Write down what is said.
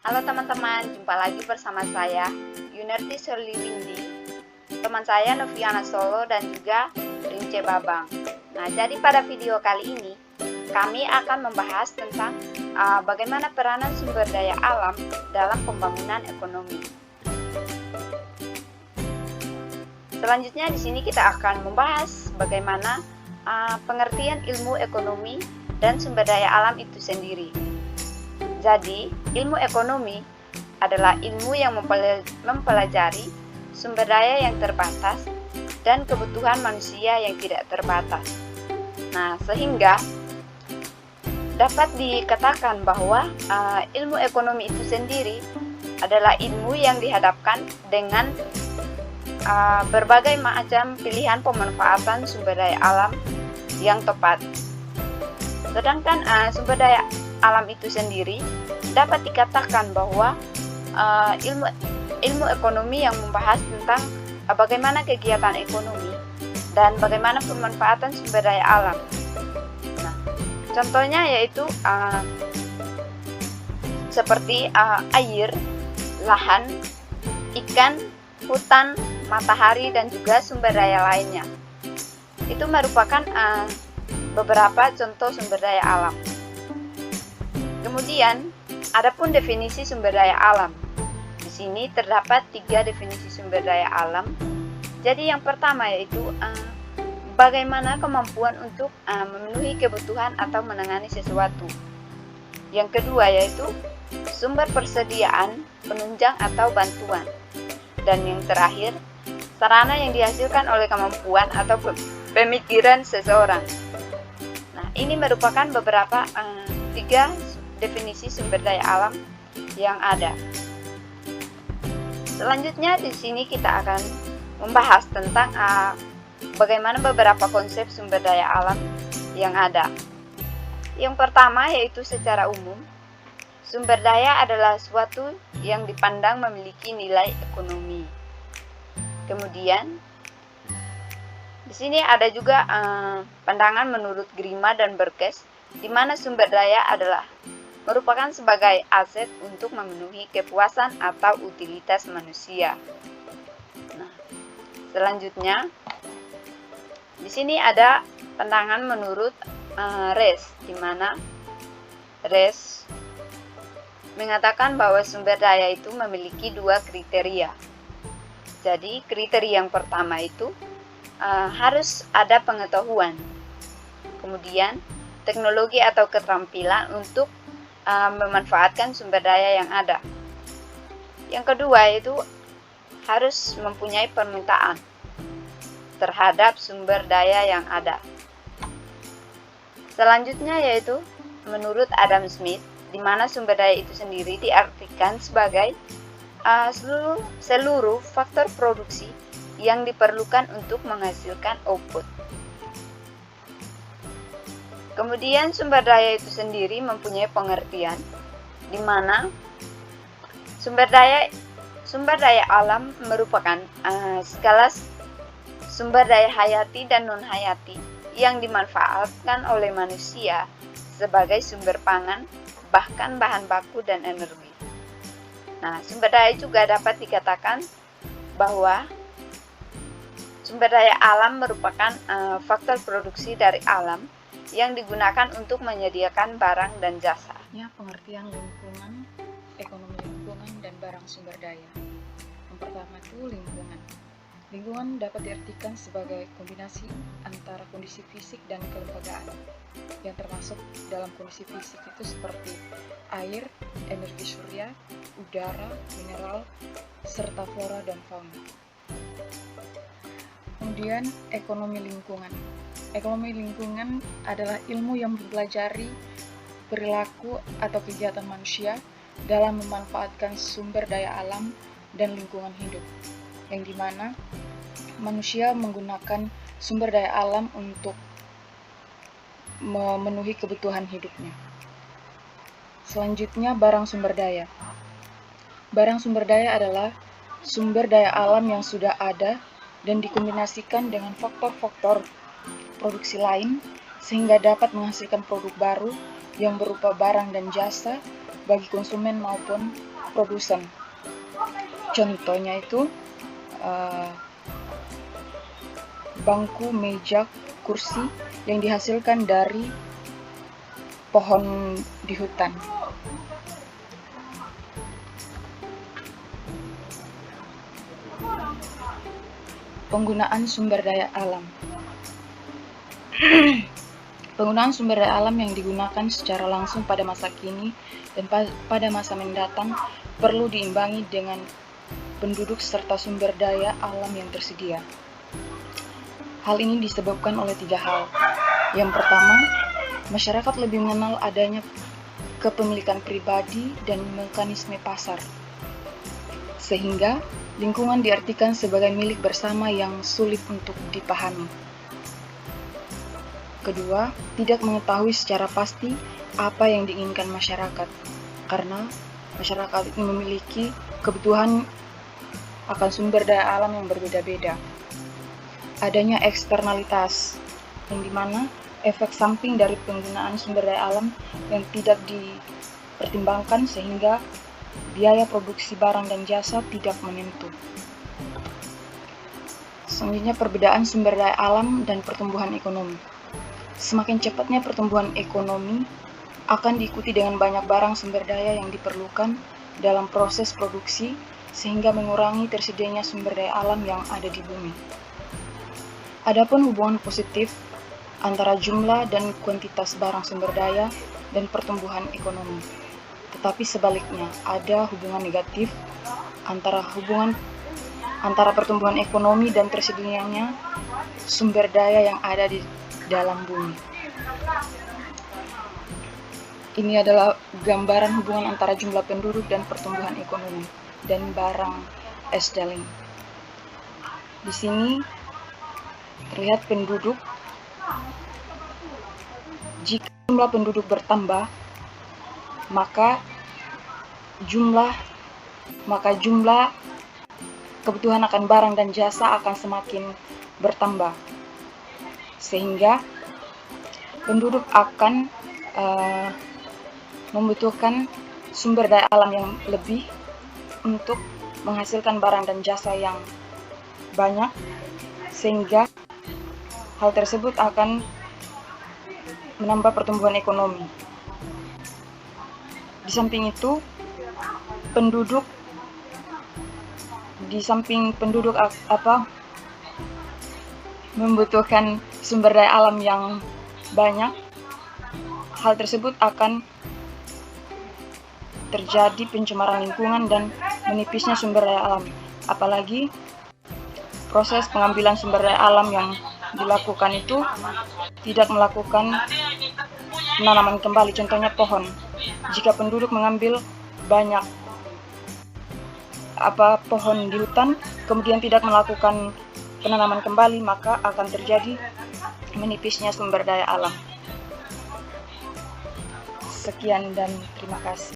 Halo teman-teman, jumpa lagi bersama saya, Yunarti Soliwindi, teman saya Noviana Solo dan juga Rince Babang. Nah, jadi pada video kali ini, kami akan membahas tentang bagaimana peranan sumber daya alam dalam pembangunan ekonomi. Selanjutnya di sini kita akan membahas bagaimana pengertian ilmu ekonomi dan sumber daya alam itu sendiri. Jadi, ilmu ekonomi adalah ilmu yang mempelajari sumber daya yang terbatas dan kebutuhan manusia yang tidak terbatas. Nah, sehingga dapat dikatakan bahwa ilmu ekonomi itu sendiri adalah ilmu yang dihadapkan dengan berbagai macam pilihan pemanfaatan sumber daya alam yang tepat. Sedangkan sumber daya alam itu sendiri dapat dikatakan bahwa ilmu ekonomi yang membahas tentang bagaimana kegiatan ekonomi dan bagaimana pemanfaatan sumber daya alam. Nah, contohnya yaitu seperti air, lahan, ikan, hutan, matahari, dan juga sumber daya lainnya. Itu merupakan beberapa contoh sumber daya alam. Kemudian, adapun definisi sumber daya alam. Di sini terdapat 3 definisi sumber daya alam. Jadi yang pertama yaitu bagaimana kemampuan untuk memenuhi kebutuhan atau menangani sesuatu. Yang kedua yaitu sumber persediaan, penunjang atau bantuan. Dan yang terakhir, sarana yang dihasilkan oleh kemampuan atau pemikiran seseorang. Nah, ini merupakan beberapa 3 definisi sumber daya alam yang ada. Selanjutnya di sini kita akan membahas tentang bagaimana beberapa konsep sumber daya alam yang ada. Yang pertama yaitu secara umum, sumber daya adalah suatu yang dipandang memiliki nilai ekonomi. Kemudian di sini ada juga pandangan menurut Grima dan Berkes, di mana sumber daya adalah merupakan sebagai aset untuk memenuhi kepuasan atau utilitas manusia. Nah, selanjutnya di sini ada pandangan menurut Res, di mana Res mengatakan bahwa sumber daya itu memiliki 2 kriteria. Jadi kriteria yang pertama itu harus ada pengetahuan, kemudian teknologi atau keterampilan untuk memanfaatkan sumber daya yang ada. Yang kedua itu harus mempunyai permintaan terhadap sumber daya yang ada. Selanjutnya yaitu menurut Adam Smith, di mana sumber daya itu sendiri diartikan sebagai seluruh faktor produksi yang diperlukan untuk menghasilkan output. Kemudian sumber daya itu sendiri mempunyai pengertian di mana sumber daya alam merupakan segala sumber daya hayati dan non hayati yang dimanfaatkan oleh manusia sebagai sumber pangan, bahkan bahan baku dan energi. Nah, sumber daya juga dapat dikatakan bahwa sumber daya alam merupakan faktor produksi dari alam yang digunakan untuk menyediakan barang dan jasa. Ya, pengertian lingkungan, ekonomi lingkungan, dan barang sumber daya. Yang pertama itu lingkungan. Lingkungan dapat diartikan sebagai kombinasi antara kondisi fisik dan kelembagaan, yang termasuk dalam kondisi fisik itu seperti air, energi surya, udara, mineral, serta flora dan fauna. Kemudian ekonomi lingkungan. Ekonomi lingkungan adalah ilmu yang mempelajari perilaku atau kegiatan manusia dalam memanfaatkan sumber daya alam dan lingkungan hidup, yang dimana manusia menggunakan sumber daya alam untuk memenuhi kebutuhan hidupnya. Selanjutnya, barang sumber daya. Barang sumber daya adalah sumber daya alam yang sudah ada dan dikombinasikan dengan faktor-faktor produksi lain sehingga dapat menghasilkan produk baru yang berupa barang dan jasa bagi konsumen maupun produsen. Contohnya itu bangku, meja, kursi yang dihasilkan dari pohon di hutan. Penggunaan sumber daya alam. Penggunaan sumber daya alam yang digunakan secara langsung pada masa kini dan pada masa mendatang perlu diimbangi dengan penduduk serta sumber daya alam yang tersedia. Hal ini disebabkan oleh 3 hal. Yang pertama, masyarakat lebih mengenal adanya kepemilikan pribadi dan mekanisme pasar, sehingga lingkungan diartikan sebagai milik bersama yang sulit untuk dipahami. Kedua, tidak mengetahui secara pasti apa yang diinginkan masyarakat, karena masyarakat ini memiliki kebutuhan akan sumber daya alam yang berbeda-beda. Adanya eksternalitas, yang dimana efek samping dari penggunaan sumber daya alam yang tidak dipertimbangkan sehingga biaya produksi barang dan jasa tidak menentu. Selanjutnya, perbedaan sumber daya alam dan pertumbuhan ekonomi. Semakin cepatnya pertumbuhan ekonomi akan diikuti dengan banyak barang sumber daya yang diperlukan dalam proses produksi sehingga mengurangi tersedianya sumber daya alam yang ada di bumi. Adapun hubungan positif antara jumlah dan kuantitas barang sumber daya dan pertumbuhan ekonomi. Tetapi sebaliknya, ada hubungan negatif antara pertumbuhan ekonomi dan tersedianya sumber daya yang ada di dalam bumi. Ini adalah gambaran hubungan antara jumlah penduduk dan pertumbuhan ekonomi dan barang Esdaling. Di sini terlihat penduduk. Jika jumlah penduduk bertambah, maka jumlah kebutuhan akan barang dan jasa akan semakin bertambah, sehingga penduduk akan membutuhkan sumber daya alam yang lebih untuk menghasilkan barang dan jasa yang banyak, sehingga hal tersebut akan menambah pertumbuhan ekonomi. Di samping itu, penduduk membutuhkan sumber daya alam yang banyak, hal tersebut akan terjadi pencemaran lingkungan dan menipisnya sumber daya alam. Apalagi proses pengambilan sumber daya alam yang dilakukan itu tidak melakukan penanaman kembali, contohnya pohon. Jika penduduk mengambil banyak pohon di hutan, kemudian tidak melakukan penanaman kembali, maka akan terjadi menipisnya sumber daya alam. Sekian dan terima kasih.